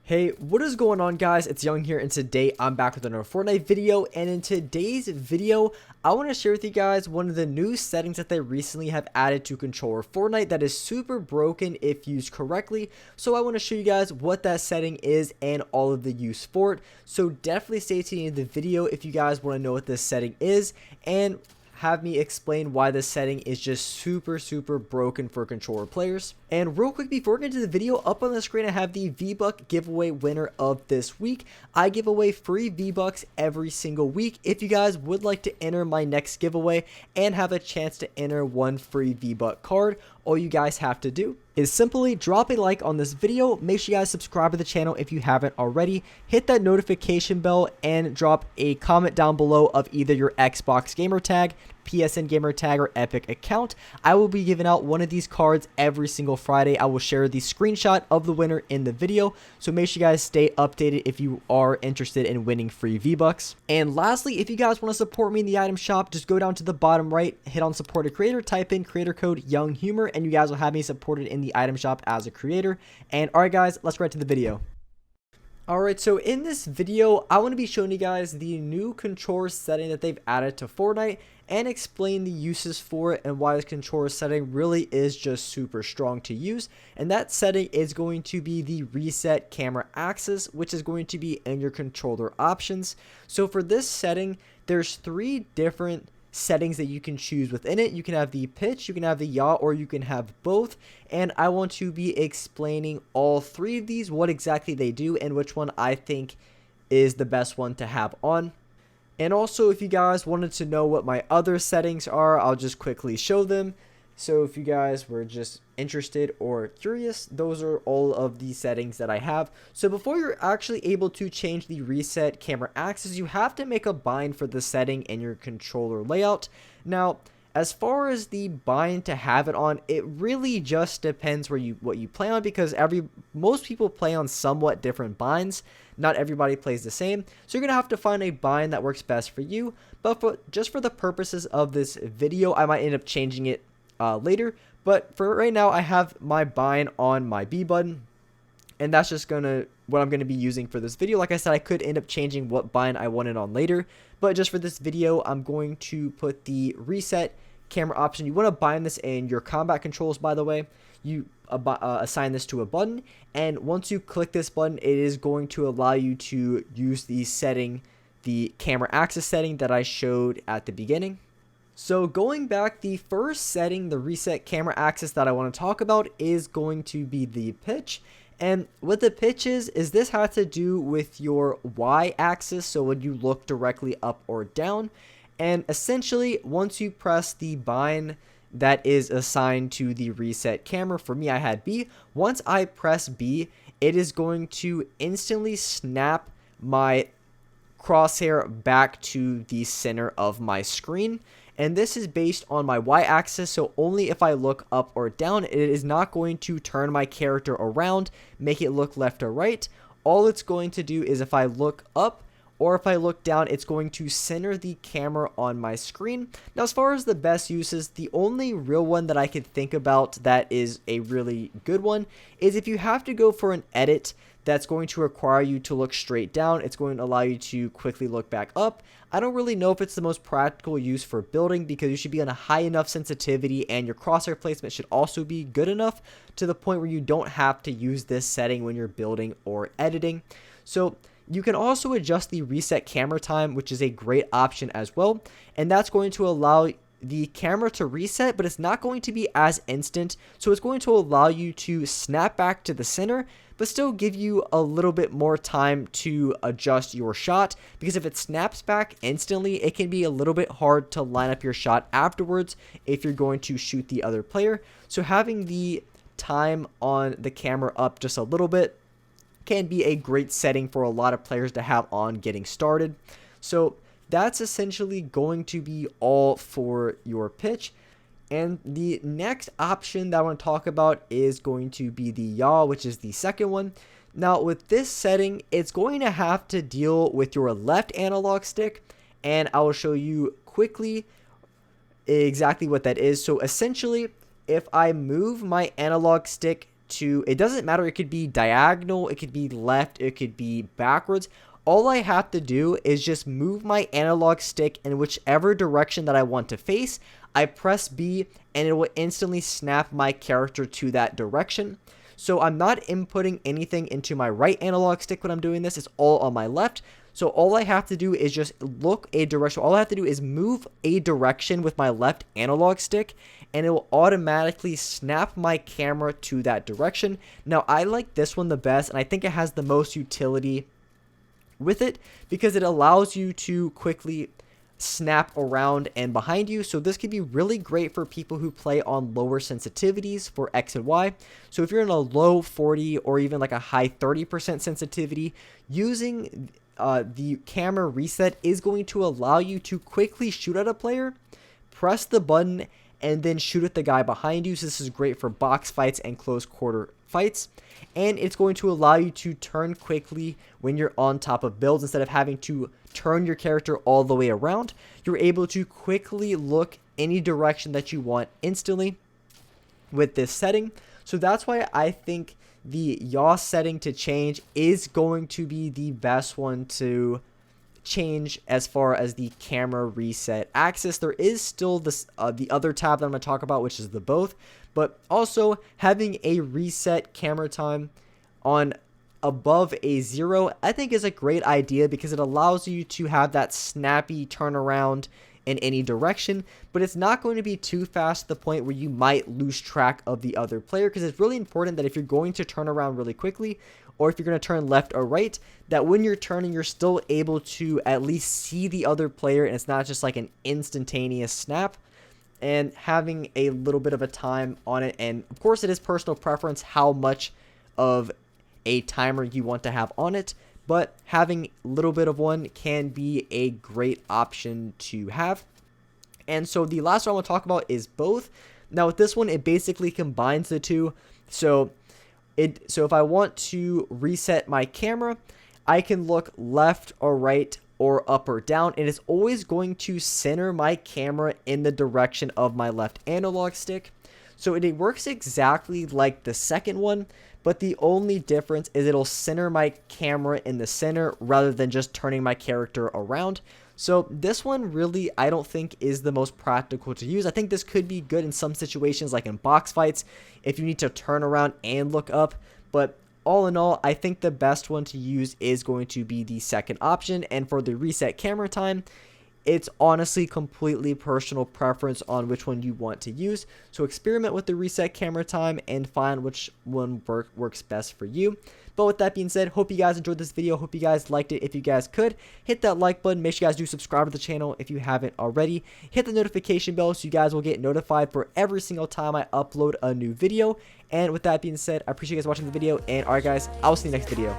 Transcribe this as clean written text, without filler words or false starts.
Hey, what is going on, guys? It's Young here, and today I'm back with another Fortnite video. And in today's video, I want to share with you guys one of the new settings that they recently have added to controller Fortnite that is super broken if used correctly. So I want to show you guys what that setting is and all of the use for it. So definitely stay tuned in the video if you guys want to know what this setting is, and have me explain why this setting is just super broken for controller players. And real quick, before we get into the video, up on the screen I have the VBuck giveaway winner of this week. I give away free VBucks every single week. If you guys would like to enter my next giveaway and have a chance to enter one free VBuck card, all you guys have to do is simply drop a like on this video. Make sure you guys subscribe to the channel if you haven't already. Hit that notification bell and drop a comment down below of either your Xbox gamer tag, PSN gamer tag, or Epic account. I will be giving out one of these cards every single Friday. I will share the screenshot of the winner in the video, so make sure you guys stay updated if you are interested in winning free V-Bucks. And lastly, if you guys want to support me in the item shop, just go down to the bottom right, hit on support a creator, type in creator code YoungHumor, and you guys will have me supported in the item shop as a creator. And alright guys, let's get right to the video. Alright, so in this video, I want to be showing you guys the new controller setting that they've added to Fortnite and explain the uses for it and why this controller setting really is just super strong to use. And that setting is going to be the reset camera axis, which is going to be in your controller options. So for this setting, there's three different settings that you can choose within it. You can have the pitch, you can have the yaw, or you can have both. And I want to be explaining all three of these, what exactly they do, and which one I think is the best one to have on. And also, if you guys wanted to know what my other settings are, I'll just quickly show them. So if you guys were just interested or curious, those are all of the settings that I have. So before you're actually able to change the reset camera axis, you have to make a bind for the setting in your controller layout. Now, as far as the bind to have it on, it really just depends what you play on, because most people play on somewhat different binds. Not everybody plays the same, so you're gonna have to find a bind that works best for you. But just for the purposes of this video, I might end up changing it later. But for right now, I have my bind on my B button, and that's just what I'm gonna be using for this video. Like I said, I could end up changing what bind I want it on later, but just for this video, I'm going to put the reset camera option. You want to bind this in your combat controls, by the way. You assign this to a button, and once you click this button, it is going to allow you to use the camera axis setting that I showed at the beginning. So going back, the first setting, the reset camera axis that I want to talk about, is going to be the pitch. And what the pitch is this has to do with your Y axis, so when you look directly up or down. And essentially, once you press the bind that is assigned to the reset camera, for me I had B, once I press B, it is going to instantly snap my crosshair back to the center of my screen. And this is based on my Y axis, so only if I look up or down, it is not going to turn my character around, make it look left or right. All it's going to do is if I look up or if I look down, it's going to center the camera on my screen. Now, as far as the best uses, the only real one that I could think about that is a really good one is if you have to go for an edit that's going to require you to look straight down. It's going to allow you to quickly look back up. I don't really know if it's the most practical use for building, because you should be on a high enough sensitivity and your crosshair placement should also be good enough to the point where you don't have to use this setting when you're building or editing. So you can also adjust the reset camera time, which is a great option as well. And that's going to allow the camera to reset, but it's not going to be as instant. So it's going to allow you to snap back to the center, but still give you a little bit more time to adjust your shot. Because if it snaps back instantly, it can be a little bit hard to line up your shot afterwards if you're going to shoot the other player. So having the time on the camera up just a little bit can be a great setting for a lot of players to have on getting started. So that's essentially going to be all for your pitch. And the next option that I want to talk about is going to be the yaw, which is the second one. Now with this setting, it's going to have to deal with your left analog stick, and I will show you quickly exactly what that is. So essentially, if I move my analog stick to, it doesn't matter, it could be diagonal, it could be left, it could be backwards. All I have to do is just move my analog stick in whichever direction that I want to face. I press B and it will instantly snap my character to that direction. So I'm not inputting anything into my right analog stick when I'm doing this. It's all on my left. So all I have to do is just look a direction. All I have to do is move a direction with my left analog stick, and it will automatically snap my camera to that direction. Now, I like this one the best, and I think it has the most utility with it because it allows you to quickly snap around and behind you. So this could be really great for people who play on lower sensitivities for X and Y. So if you're in a low 40 or even like a high 30% sensitivity, using the camera reset is going to allow you to quickly shoot at a player, press the button, and then shoot at the guy behind you. So this is great for box fights and close quarter fights. And it's going to allow you to turn quickly when you're on top of builds. Instead of having to turn your character all the way around, you're able to quickly look any direction that you want instantly with this setting. So that's why I think the yaw setting to change is going to be the best one to change as far as the camera reset axis. There is still this the other tab that I'm going to talk about, which is the both, but also having a reset camera time on above a 0 I think is a great idea because it allows you to have that snappy turnaround in any direction, but it's not going to be too fast to the point where you might lose track of the other player, because it's really important that if you're going to turn around really quickly, or if you're going to turn left or right, that when you're turning, you're still able to at least see the other player, and it's not just like an instantaneous snap, and having a little bit of a time on it. And of course, it is personal preference how much of a timer you want to have on it, but having a little bit of one can be a great option to have. And so the last one I want to talk about is both. Now with this one, it basically combines the two. So if I want to reset my camera, I can look left or right or up or down, and it's always going to center my camera in the direction of my left analog stick. So it works exactly like the second one, but the only difference is it'll center my camera in the center rather than just turning my character around. So this one really, I don't think is the most practical to use. I think this could be good in some situations like in box fights if you need to turn around and look up, but all in all, I think the best one to use is going to be the second option. And for the reset camera time, it's honestly completely personal preference on which one you want to use. So experiment with the reset camera time and find which one works best for you. But with that being said, hope you guys enjoyed this video. Hope you guys liked it. If you guys could, hit that like button. Make sure you guys do subscribe to the channel if you haven't already. Hit the notification bell so you guys will get notified for every single time I upload a new video. And with that being said, I appreciate you guys watching the video. And alright guys, I will see you next video.